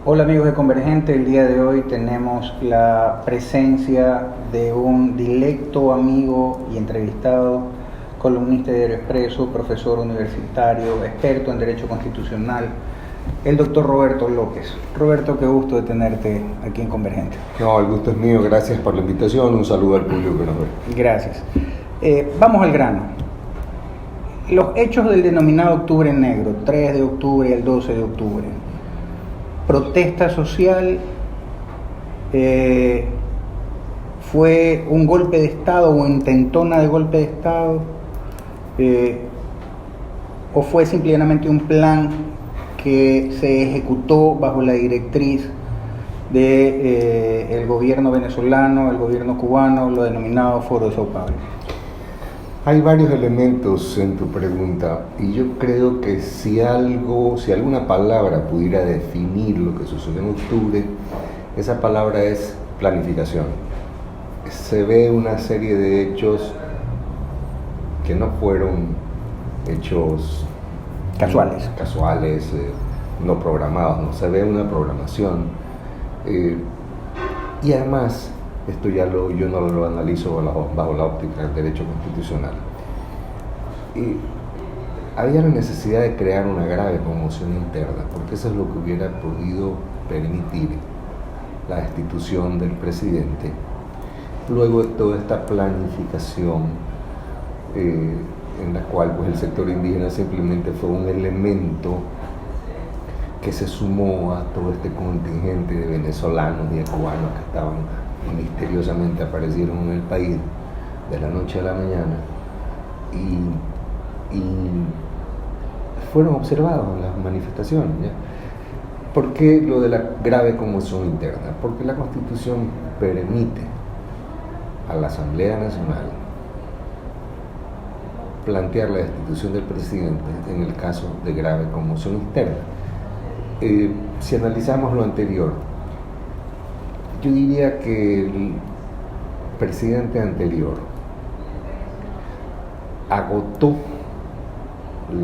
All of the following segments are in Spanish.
Hola amigos de Convergente, el día de hoy tenemos la presencia de un directo amigo y entrevistado, columnista de Diario Expreso, profesor universitario, experto en Derecho Constitucional, el doctor Roberto López. Roberto, qué gusto de tenerte aquí en Convergente. No, el gusto es mío, gracias por la invitación, un saludo al público que nos ve. Gracias. Vamos al grano. Los hechos del denominado Octubre Negro, 3 de octubre al 12 de octubre. Protesta social, fue un golpe de Estado o intentona de golpe de Estado, o fue simplemente un plan que se ejecutó bajo la directriz del gobierno venezolano, el gobierno cubano, lo denominado Foro de Sao Paulo. Hay varios elementos en tu pregunta y yo creo que si alguna palabra pudiera definir lo que sucedió en octubre, esa palabra es planificación. Se ve una serie de hechos que no fueron hechos Casuales, no programados, no se ve una programación. Y además, esto yo no lo analizo bajo la óptica del derecho constitucional. Había la necesidad de crear una grave conmoción interna, porque eso es lo que hubiera podido permitir la destitución del presidente. Luego de toda esta planificación, en la cual pues, el sector indígena simplemente fue un elemento que se sumó a todo este contingente de venezolanos y de cubanos que estaban misteriosamente aparecieron en el país de la noche a la mañana y fueron observados en las manifestaciones, ¿ya? ¿Por qué lo de la grave conmoción interna? Porque la Constitución permite a la Asamblea Nacional plantear la destitución del presidente en el caso de grave conmoción interna. Si analizamos lo anterior, yo diría que el presidente anterior agotó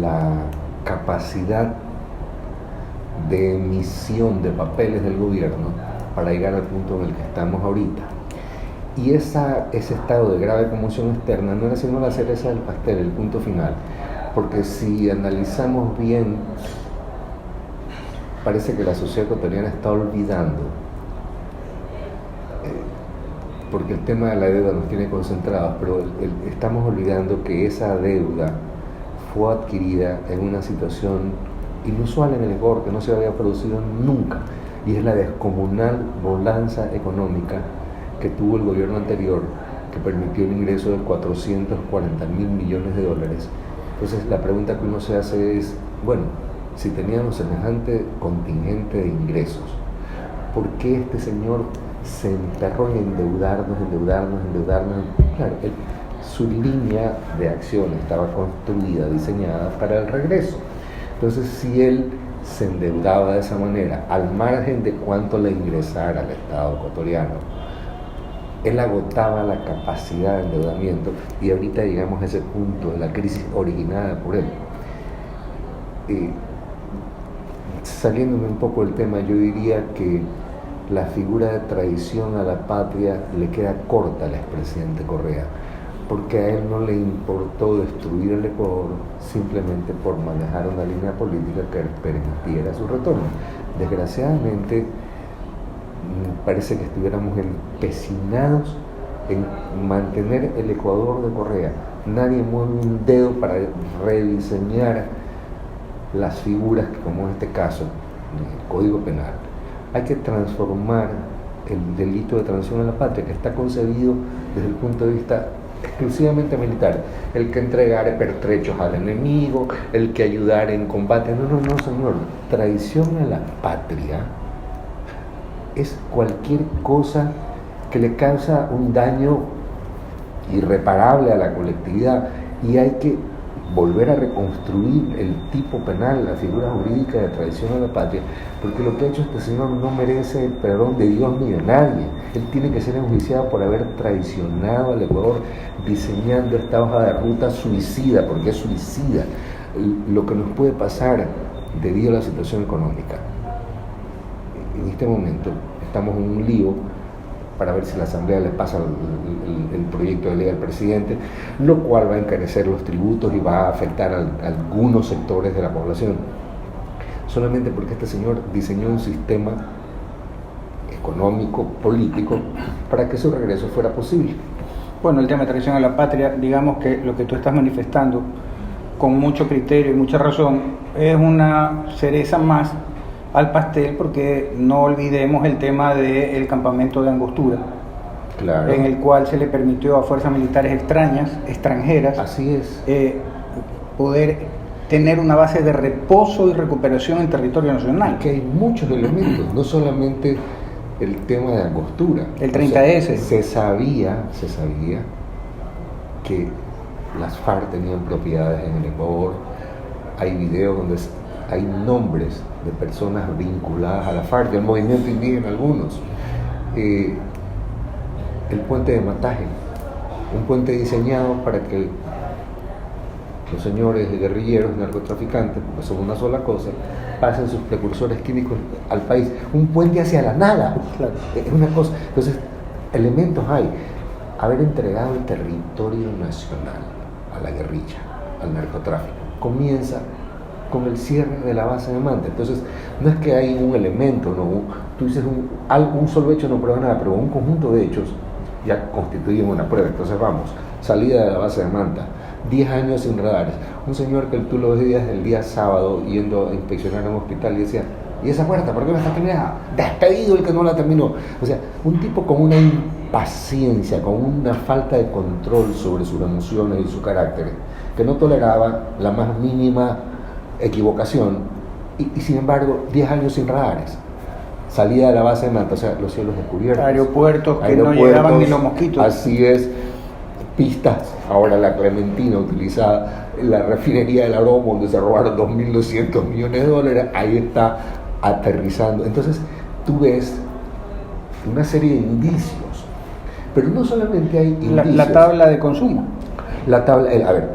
la capacidad de emisión de papeles del gobierno para llegar al punto en el que estamos ahorita. Y ese estado de grave conmoción externa no era sino la cereza del pastel, el punto final. Porque si analizamos bien, parece que la sociedad ecuatoriana está olvidando, porque el tema de la deuda nos tiene concentrados, pero estamos olvidando que esa deuda fue adquirida en una situación inusual en el Ecuador, que no se había producido nunca, y es la descomunal bonanza económica que tuvo el gobierno anterior, que permitió el ingreso de 440.000 millones de dólares. Entonces la pregunta que uno se hace es, bueno, si teníamos semejante contingente de ingresos, ¿por qué este señor se emperró en endeudarnos? Claro, su línea de acción estaba construida, diseñada para el regreso. Entonces, si él se endeudaba de esa manera, al margen de cuánto le ingresara al Estado ecuatoriano, él agotaba la capacidad de endeudamiento y ahorita llegamos a ese punto de la crisis originada por él. Saliéndome un poco del tema, yo diría que la figura de traición a la patria le queda corta al expresidente Correa, porque a él no le importó destruir el Ecuador simplemente por manejar una línea política que permitiera su retorno. Desgraciadamente, parece que estuviéramos empecinados en mantener el Ecuador de Correa. Nadie mueve un dedo para rediseñar las figuras, como en este caso, del Código Penal. Hay que transformar el delito de traición a la patria, que está concebido desde el punto de vista exclusivamente militar. El que entregare pertrechos al enemigo, el que ayudare en combate. No, señor. Traición a la patria es cualquier cosa que le causa un daño irreparable a la colectividad, y hay que volver a reconstruir el tipo penal, la figura jurídica de traición a la patria, porque lo que ha hecho este señor no merece el perdón de Dios ni de nadie. Él tiene que ser enjuiciado por haber traicionado al Ecuador, diseñando esta hoja de ruta suicida, porque es suicida lo que nos puede pasar debido a la situación económica. en este momento estamos en un lío para ver si la Asamblea le pasa el proyecto de ley al presidente, lo cual va a encarecer los tributos y va a afectar a algunos sectores de la población, solamente porque este señor diseñó un sistema económico, político, para que su regreso fuera posible. Bueno, el tema de traición a la patria, digamos que lo que tú estás manifestando con mucho criterio y mucha razón es una cereza más al pastel, porque no olvidemos el tema del campamento de Angostura, claro, en el cual se le permitió a fuerzas militares extranjeras, así es, poder tener una base de reposo y recuperación en territorio nacional. Que hay muchos elementos, no solamente el tema de Angostura. El 30S. Se sabía que las FARC tenían propiedades en el Ecuador. Hay videos donde hay nombres de personas vinculadas a la FARC, del movimiento indígena algunos. El puente de Mataje, un puente diseñado para que los señores guerrilleros, narcotraficantes, porque son una sola cosa, pasen sus precursores químicos al país. Un puente hacia la nada. Claro. Es una cosa. Entonces, elementos hay. Haber entregado el territorio nacional a la guerrilla, al narcotráfico, comienza con el cierre de la base de Manta. Entonces, no es que hay un elemento, no, tú dices un solo hecho no prueba nada, pero un conjunto de hechos ya constituyen una prueba. Entonces vamos, salida de la base de Manta, 10 años sin radares, un señor que tú lo veías el día sábado yendo a inspeccionar un hospital y decía, ¿y esa puerta por qué no está terminada? Despedido el que no la terminó. O sea, un tipo con una impaciencia, con una falta de control sobre sus emociones y su carácter, que no toleraba la más mínima equivocación, y sin embargo 10 años sin radares, salida de la base de Manta, o sea, los cielos descubiertos, aeropuertos que no llegaban ni los mosquitos, así es, pistas, ahora la Clementina utilizada, la refinería del Aroma donde se robaron 2.200 millones de dólares, ahí está aterrizando. Entonces tú ves una serie de indicios, pero no solamente hay indicios, la tabla de consumo,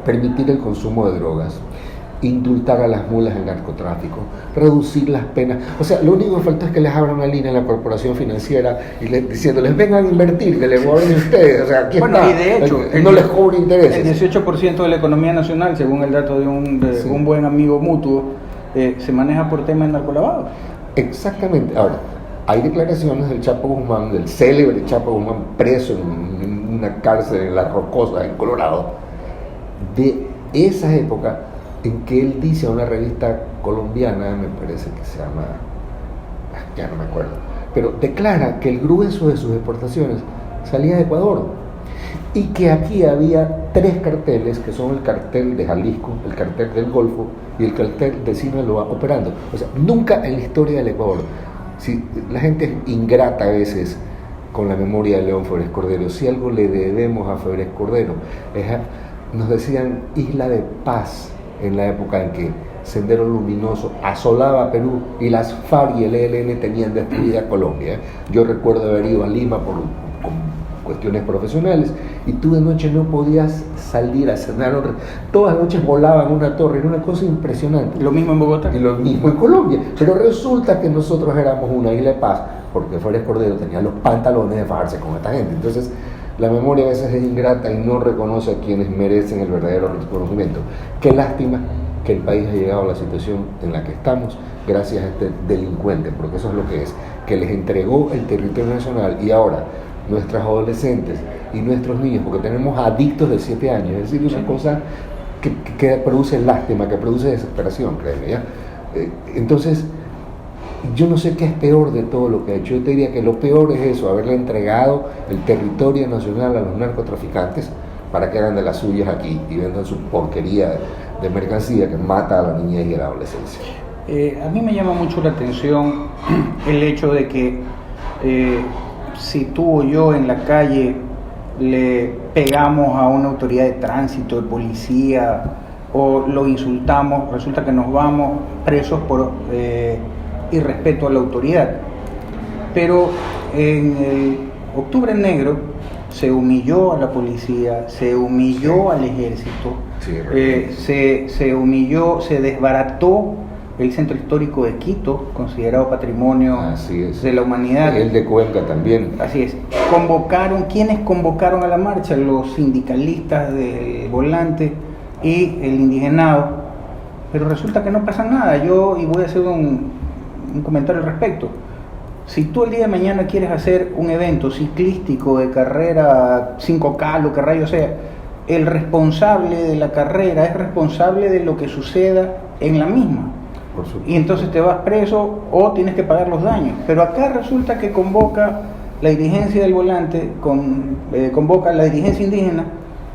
permitir el consumo de drogas, indultar a las mulas del narcotráfico, reducir las penas. O sea, lo único que falta es que les abran una línea en la corporación financiera y diciéndoles vengan a invertir, que les cobren ustedes. O sea, aquí está. Y de hecho, no les cobre intereses. El 18% de la economía nacional, según el dato de un buen amigo mutuo, se maneja por tema de narcolavado. Exactamente. Ahora, hay declaraciones del Chapo Guzmán, del célebre Chapo Guzmán, preso en una cárcel en Las Rocosas, en Colorado, de esa época, en que él dice a una revista colombiana, me parece que se llama, ya no me acuerdo, pero declara que el grueso de sus exportaciones salía de Ecuador y que aquí había 3 carteles, que son el cartel de Jalisco, el cartel del Golfo y el cartel de Sinaloa operando. O sea, nunca en la historia del Ecuador. Si la gente es ingrata a veces con la memoria de León Febres Cordero, si algo le debemos a Febres Cordero, nos decían Isla de Paz, en la época en que Sendero Luminoso asolaba Perú y las FARC y el ELN tenían destruida Colombia. Yo recuerdo haber ido a Lima con cuestiones profesionales y tú de noche no podías salir a cenar, todas las noches volaban una torre, era una cosa impresionante. Lo mismo en Bogotá. Y lo mismo en Colombia, pero resulta que nosotros éramos una isla de paz porque Febres Cordero tenía los pantalones de fajarse con esta gente. Entonces la memoria a veces es ingrata y no reconoce a quienes merecen el verdadero reconocimiento. Qué lástima que el país haya llegado a la situación en la que estamos gracias a este delincuente, porque eso es lo que es, que les entregó el territorio nacional y ahora nuestras adolescentes y nuestros niños, porque tenemos adictos de 7 años, es decir, una cosa que produce lástima, que produce desesperación, créeme, ¿ya? Entonces, yo no sé qué es peor de todo lo que ha hecho. Yo te diría que lo peor es eso, haberle entregado el territorio nacional a los narcotraficantes para que hagan de las suyas aquí y vendan su porquería de mercancía que mata a la niñez y a la adolescencia. A mí me llama mucho la atención el hecho de que si tú o yo en la calle le pegamos a una autoridad de tránsito, de policía, o lo insultamos, resulta que nos vamos presos por irrespeto a la autoridad. Pero en el Octubre Negro se humilló a la policía, se humilló al ejército, se humilló, se desbarató el centro histórico de Quito, considerado patrimonio de la humanidad. El de Cuenca también. Así es. ¿Quiénes convocaron a la marcha? Los sindicalistas del Volante y el indigenado. Pero resulta que no pasa nada. Y voy a hacer un comentario al respecto. Si tú el día de mañana quieres hacer un evento ciclístico de carrera 5K, lo que rayo sea, el responsable de la carrera es responsable de lo que suceda en la misma. Y entonces te vas preso o tienes que pagar los daños. Pero acá resulta que convoca la dirigencia del Volante, convoca la dirigencia indígena.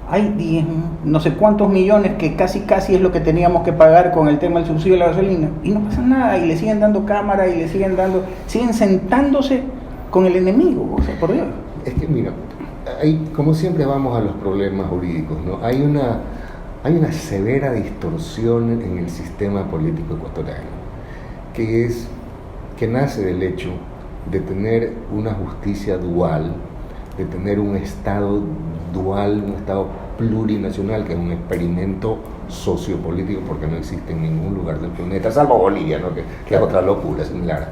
Hay no sé cuántos millones que casi es lo que teníamos que pagar con el tema del subsidio de la gasolina, y no pasa nada, y le siguen dando cámara y siguen sentándose con el enemigo, o sea, por Dios. Es que mira, como siempre vamos a los problemas jurídicos, ¿no? Hay una severa distorsión en el sistema político ecuatoriano, que nace del hecho de tener una justicia dual, de tener un Estado dual, un Estado plurinacional, que es un experimento sociopolítico porque no existe en ningún lugar del planeta, salvo Bolivia, ¿no? que es otra locura similar.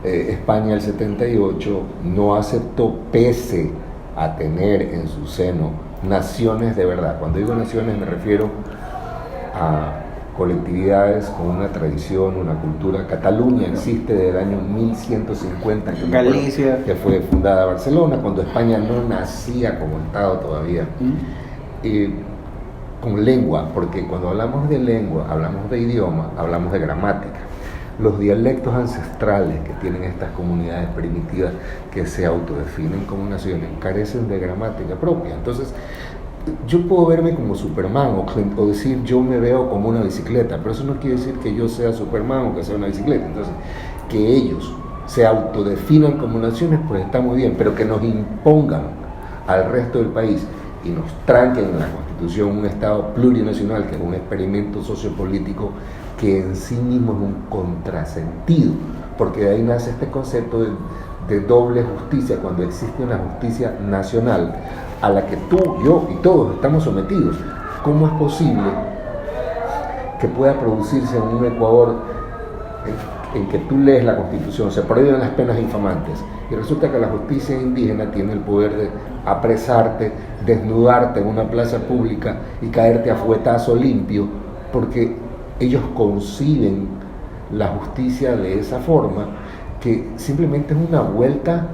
España el 78 no aceptó, pese a tener en su seno naciones de verdad. Cuando digo naciones me refiero a colectividades con una tradición, una cultura. Cataluña existe desde el año 1150, que fue fundada Barcelona, cuando España no nacía como Estado todavía. Con lengua, porque cuando hablamos de lengua, hablamos de idioma, hablamos de gramática. Los dialectos ancestrales que tienen estas comunidades primitivas que se autodefinen como naciones carecen de gramática propia. Entonces, yo puedo verme como Superman o decir yo me veo como una bicicleta, pero eso no quiere decir que yo sea Superman o que sea una bicicleta. Entonces, que ellos se autodefinan como naciones, pues está muy bien, pero que nos impongan al resto del país y nos tranquen en la Constitución un Estado plurinacional, que es un experimento sociopolítico que en sí mismo es un contrasentido, porque de ahí nace este concepto de doble justicia, cuando existe una justicia nacional a la que tú, yo y todos estamos sometidos. ¿Cómo es posible que pueda producirse en un Ecuador en que tú lees la Constitución, se prohíben las penas infamantes, y resulta que la justicia indígena tiene el poder de apresarte, desnudarte en una plaza pública y caerte a fuetazo limpio, porque ellos conciben la justicia de esa forma, que simplemente es una vuelta,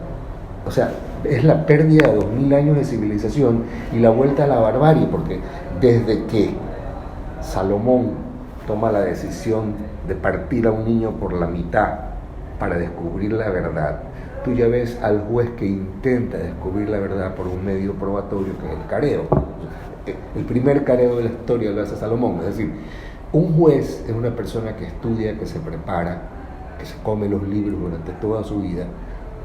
o sea, es la pérdida de 2000 años de civilización y la vuelta a la barbarie, porque desde que Salomón toma la decisión de partir a un niño por la mitad para descubrir la verdad, tú ya ves al juez que intenta descubrir la verdad por un medio probatorio, que es el careo. El primer careo de la historia lo hace Salomón. Es decir, un juez es una persona que estudia, que se prepara, que se come los libros durante toda su vida,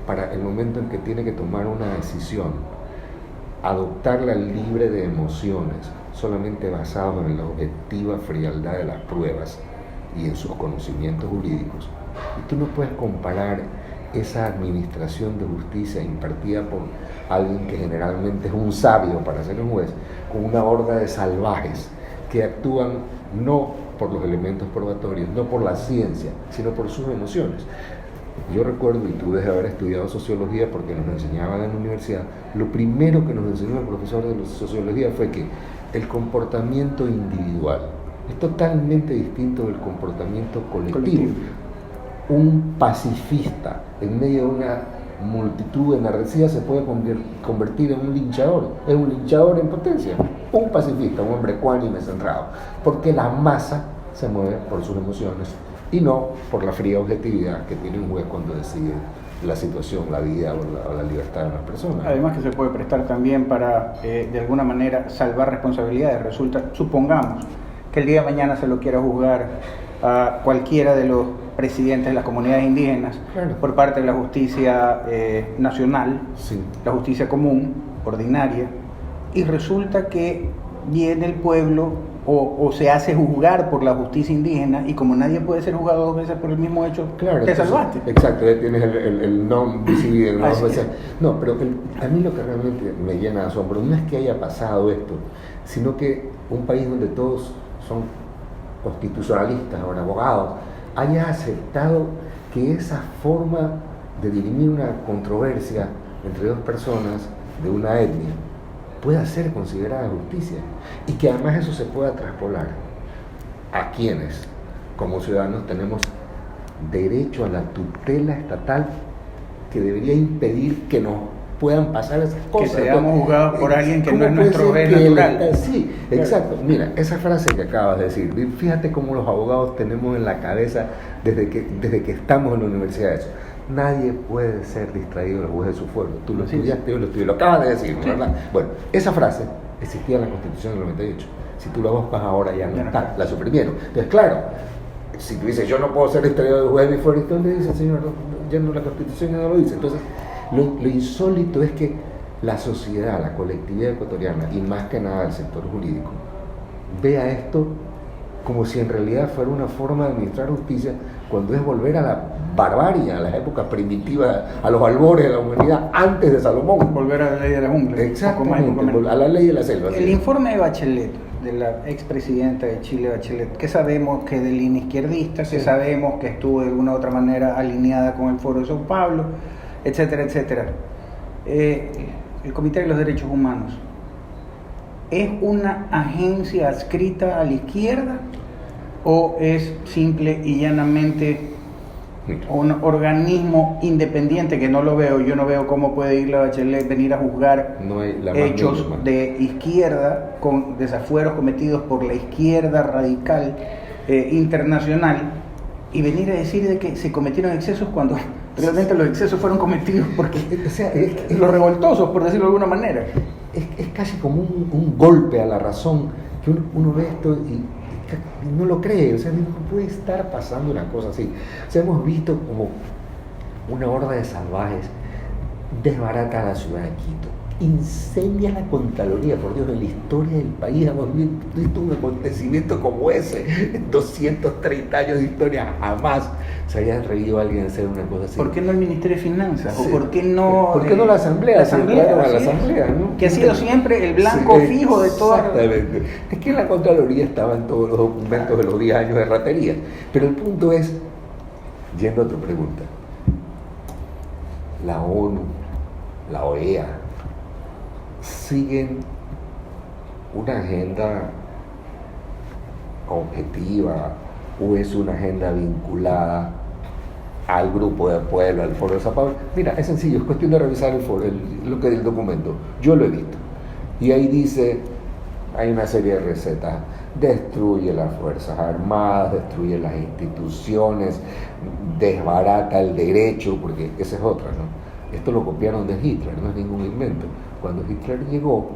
para el momento en que tiene que tomar una decisión, adoptarla libre de emociones, solamente basado en la objetiva frialdad de las pruebas y en sus conocimientos jurídicos. Y tú no puedes comparar esa administración de justicia impartida por alguien que generalmente es un sabio para ser un juez, con una horda de salvajes que actúan no por los elementos probatorios, no por la ciencia, sino por sus emociones. Yo recuerdo, y tú debes haber estudiado sociología porque nos enseñaban en la universidad, lo primero que nos enseñó el profesor de sociología fue que el comportamiento individual es totalmente distinto del comportamiento colectivo. Un pacifista en medio de una multitud enardecida se puede convertir en un linchador, es un linchador en potencia. Un pacifista, un hombre ecuánime, centrado, porque la masa se mueve por sus emociones y no por la fría objetividad que tiene un juez cuando decide la situación, la vida o la libertad de una persona. Además que se puede prestar también para, de alguna manera, salvar responsabilidades. Supongamos que el día de mañana se lo quiera juzgar a cualquiera de los presidentes de las comunidades indígenas, claro, por parte de la justicia nacional, sí, la justicia común, ordinaria, y resulta que viene el pueblo o se hace juzgar por la justicia indígena, y como nadie puede ser juzgado dos veces por el mismo hecho, claro, te salvaste. Exacto, tienes el non bis in idem. No, pero a mí lo que realmente me llena de asombro no es que haya pasado esto, sino que un país donde todos son constitucionalistas, ahora abogados, haya aceptado que esa forma de dirimir una controversia entre dos personas de una etnia pueda ser considerada justicia y que además eso se pueda traspolar a quienes como ciudadanos tenemos derecho a la tutela estatal que debería impedir que nos puedan pasar esas cosas. Que seamos juzgados por alguien que no es nuestro rey natural. Sí, exacto. Mira, esa frase que acabas de decir, fíjate cómo los abogados tenemos en la cabeza desde que estamos en la universidad eso. Nadie puede ser distraído del juez de su fuero. Tú lo estudiaste, yo lo estudié, lo acabas de decir, ¿verdad? Bueno, esa frase existía en la Constitución del 98. Si tú la buscas ahora ya no está, la suprimieron. Entonces, claro, si tú dices, yo no puedo ser distraído del juez de mi fuero, entonces dice, señor, ya no, la Constitución ya no lo dice. Entonces, lo insólito es que la sociedad, la colectividad ecuatoriana, y más que nada el sector jurídico, vea esto como si en realidad fuera una forma de administrar justicia, cuando es volver a la barbarie, a las épocas primitivas, a los albores de la humanidad antes de Salomón. Volver a la ley de la jungla. Exactamente, a la ley de la selva. El informe de Bachelet, de la expresidenta de Chile, Bachelet, que sabemos que es de línea izquierdista, que sabemos que estuvo de alguna u otra manera alineada con el Foro de Sao Paulo, etcétera, etcétera. El Comité de los Derechos Humanos, ¿es una agencia adscrita a la izquierda o es simple y llanamente un organismo independiente que no lo veo? Yo no veo cómo puede ir la Bachelet venir a juzgar hechos de izquierda con desafueros cometidos por la izquierda radical internacional y venir a decir de que se cometieron excesos cuando realmente los excesos fueron cometidos porque los revoltosos, por decirlo de alguna manera. Es casi como un golpe a la razón, que uno ve esto y no lo cree, o sea, no puede estar pasando una cosa así. O sea, hemos visto como una horda de salvajes desbarata a la ciudad de Quito, incendia la Contraloría. Por Dios, en la historia del país hemos visto un acontecimiento como ese. En 230 años de historia jamás se haya atrevido a alguien a hacer una cosa así. ¿Por qué no el Ministerio de Finanzas? Sí. ¿O por qué no la Asamblea? La Asamblea, ¿no? Que ha sido siempre el blanco fijo de todas. Exactamente. Es que la Contraloría estaba en todos los documentos de los 10 años de ratería. Pero el punto es, yendo a tu pregunta, la ONU, la OEA, siguen una agenda objetiva o es una agenda vinculada al grupo de pueblo, al Foro de Sao Paulo. Mira, es sencillo, es cuestión de revisar lo que es el documento. Yo lo he visto. Y ahí dice, hay una serie de recetas. Destruye las Fuerzas Armadas, destruye las instituciones, desbarata el derecho, porque esa es otra, ¿no? Esto lo copiaron de Hitler, no es ningún invento. Cuando Hitler llegó,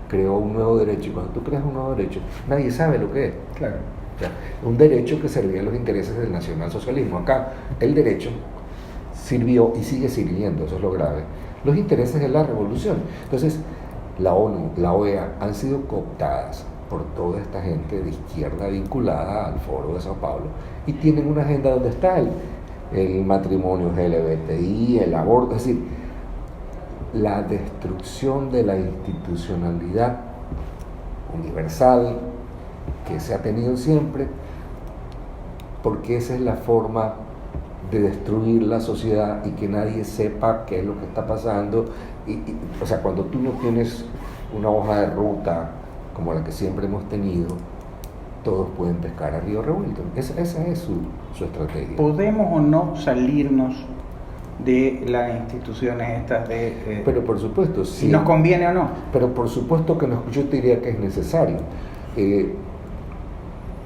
creó un nuevo derecho, y cuando tú creas un nuevo derecho, nadie sabe lo que es. Claro. O sea, un derecho que servía a los intereses del nacionalsocialismo. Acá, el derecho sirvió y sigue sirviendo, eso es lo grave, los intereses de la revolución. Entonces, la ONU, la OEA, han sido cooptadas por toda esta gente de izquierda vinculada al Foro de Sao Paulo y tienen una agenda donde está el matrimonio LGBTI, el aborto, es decir, la destrucción de la institucionalidad universal que se ha tenido siempre, porque esa es la forma de destruir la sociedad y que nadie sepa qué es lo que está pasando. O sea, cuando tú no tienes una hoja de ruta como la que siempre hemos tenido, todos pueden pescar a río revuelto. Esa es su estrategia. ¿Podemos o no salirnos de las instituciones estas de... Pero por supuesto, sí. ¿Si nos conviene o no? Pero por supuesto que yo te diría que es necesario.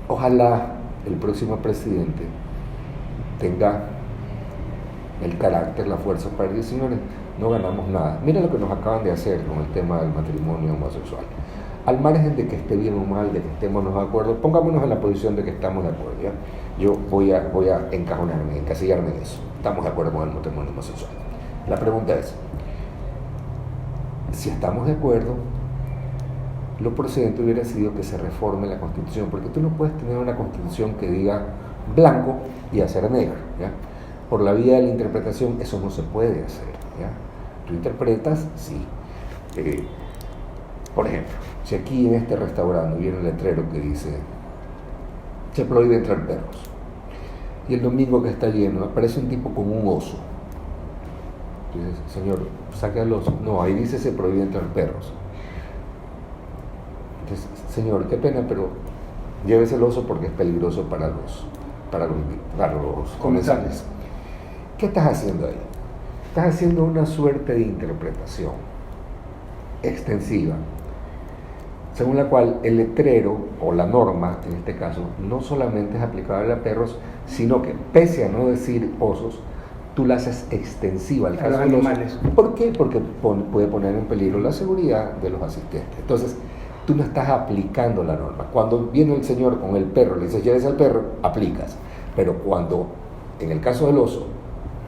Ojalá el próximo presidente tenga el carácter, la fuerza para decir, señores, no ganamos nada. Mira lo que nos acaban de hacer con el tema del matrimonio homosexual. Al margen de que esté bien o mal, de que estemos de acuerdo, pongámonos en la posición de que estamos de acuerdo, ¿ya? Yo voy a encasillarme en eso. Estamos de acuerdo con el matrimonio homosexual. La pregunta es, si estamos de acuerdo, lo procedente hubiera sido que se reforme la Constitución, porque tú no puedes tener una Constitución que diga blanco y hacer negro, ¿ya? Por la vía de la interpretación eso no se puede hacer, ¿ya? Tú interpretas, sí. Por ejemplo, si aquí en este restaurante hubiera un letrero que dice se prohíbe entrar perros, y el domingo que está lleno aparece un tipo con un oso. Dices, señor, saque al oso. No, ahí dice se prohíbe entrar perros. Entonces, señor, qué pena, pero llévese el oso porque es peligroso para los comensales. ¿Qué estás haciendo ahí? Estás haciendo una suerte de interpretación extensiva, según la cual el letrero o la norma, en este caso, no solamente es aplicable a perros, sino que, pese a no decir osos, tú la haces extensiva al caso de los animales. ¿Por qué? Porque puede poner en peligro la seguridad de los asistentes. Entonces, tú no estás aplicando la norma. Cuando viene el señor con el perro, le dices, llévese al perro, aplicas. Pero cuando, en el caso del oso,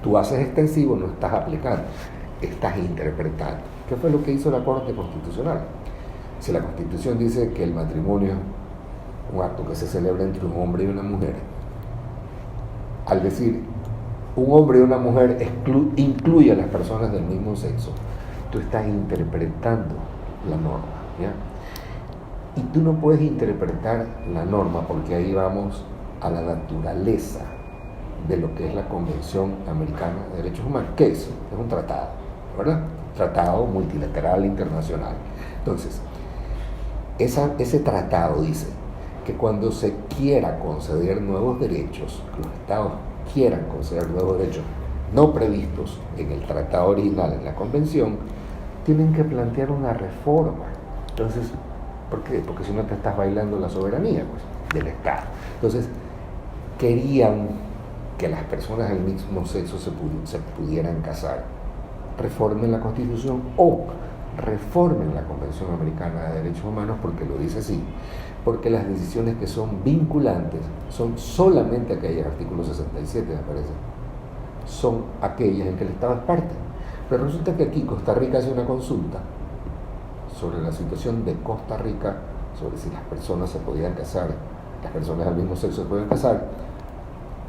tú haces extensivo, no estás aplicando, estás interpretando. ¿Qué fue lo que hizo la Corte Constitucional? Si la Constitución dice que el matrimonio es un acto que se celebra entre un hombre y una mujer, al decir un hombre y una mujer incluye a las personas del mismo sexo, tú estás interpretando la norma, ¿ya? Y tú no puedes interpretar la norma porque ahí vamos a la naturaleza de lo que es la Convención Americana de Derechos Humanos. ¿Qué es? Es un tratado, ¿verdad? Tratado multilateral internacional. Entonces, ese tratado dice que cuando se quiera conceder nuevos derechos, los estados quieran conceder nuevos derechos no previstos en el tratado original, en la convención, tienen que plantear una reforma. Entonces, ¿por qué? Porque si no te estás bailando la soberanía, pues, del Estado. Entonces, querían que las personas del mismo sexo se pudieran casar. Reformen la Constitución o reformen la Convención Americana de Derechos Humanos, porque lo dice así, porque las decisiones que son vinculantes son solamente aquellas, artículo 67 me parece, son aquellas en que el Estado es parte. Pero resulta que aquí Costa Rica hace una consulta sobre la situación de Costa Rica, sobre si las personas se podían casar, las personas del mismo sexo se pueden casar.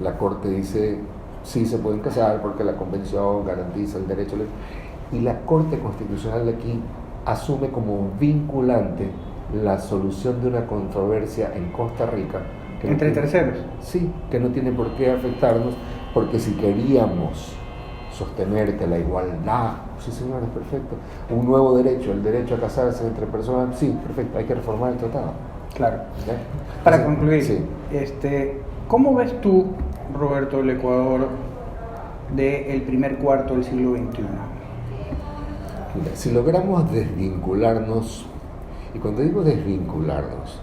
La Corte dice sí se pueden casar porque la Convención garantiza el derecho, y la Corte Constitucional de aquí asume como vinculante la solución de una controversia en Costa Rica. ¿Entre terceros? Sí, que no tiene por qué afectarnos, porque si queríamos sostener que la igualdad, sí señores, perfecto, un nuevo derecho, el derecho a casarse entre personas, sí, perfecto, hay que reformar el tratado. Claro. ¿Ya? Para concluir, sí. ¿Cómo ves tú, Roberto, el Ecuador del primer cuarto del siglo XXI? Mira, si logramos desvincularnos, y cuando digo desvincularnos,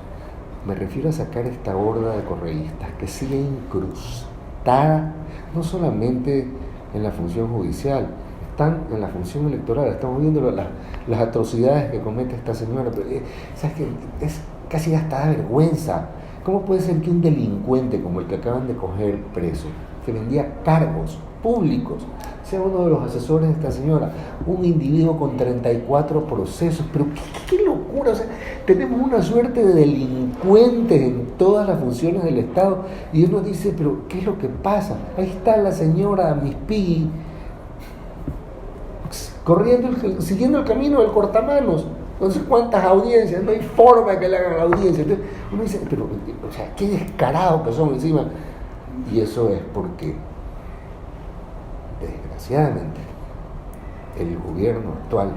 me refiero a sacar esta horda de correístas que sigue incrustada no solamente en la función judicial, están en la función electoral. Estamos viendo las atrocidades que comete esta señora, pero ¿sabes qué? Es casi hasta da vergüenza. ¿Cómo puede ser que un delincuente como el que acaban de coger preso, que vendía cargos públicos, sea uno de los asesores de esta señora? Un individuo con 34 procesos, pero qué locura. O sea, tenemos una suerte de delincuentes en todas las funciones del Estado, y uno dice, pero ¿qué es lo que pasa? Ahí está la señora Mispí corriendo, siguiendo el camino del cortamanos. No sé cuántas audiencias, no hay forma que le hagan la audiencia. Entonces uno dice, pero, o sea, qué descarados que son encima. Y eso es porque, desgraciadamente, el gobierno actual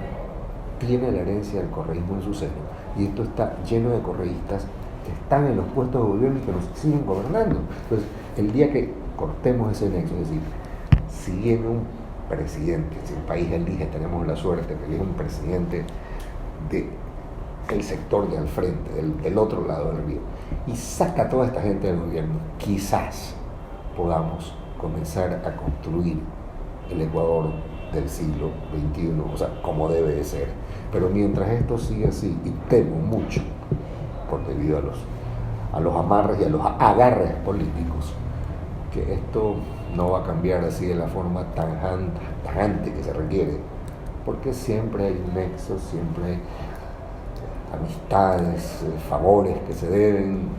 tiene la herencia del correísmo en su seno. Y esto está lleno de correístas que están en los puestos de gobierno y que nos siguen gobernando. Entonces, el día que cortemos ese nexo, es decir, si viene un presidente, si el país elige, tenemos la suerte que elige un presidente del sector de al frente, del otro lado del río, y saca a toda esta gente del gobierno, quizás podamos comenzar a construir el Ecuador del siglo XXI, o sea, como debe de ser. Pero mientras esto sigue así, y temo mucho, por debido a los amarres y a los agarres políticos, que esto no va a cambiar así de la forma tajante que se requiere, porque siempre hay nexos, siempre hay amistades, favores que se deben.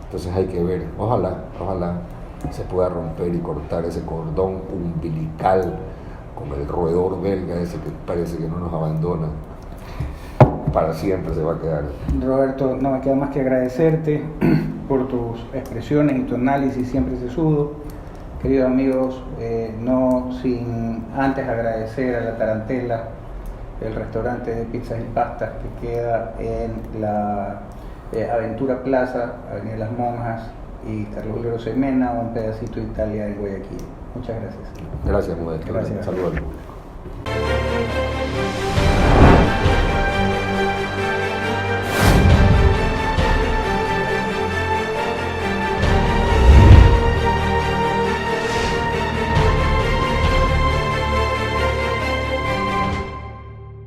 Entonces hay que ver, ojalá se pueda romper y cortar ese cordón umbilical con el roedor belga ese que parece que no nos abandona, para siempre se va a quedar. Roberto, no me queda más que agradecerte por tus expresiones y tu análisis siempre sesudo. Queridos amigos, no sin antes agradecer a La Tarantela, el restaurante de pizzas y pastas que queda en la Aventura Plaza, Avenida Las Monjas y Carlos Julio Semena, un pedacito de Italia de Guayaquil. Muchas gracias. Gracias, Modesto. Gracias. Saludos.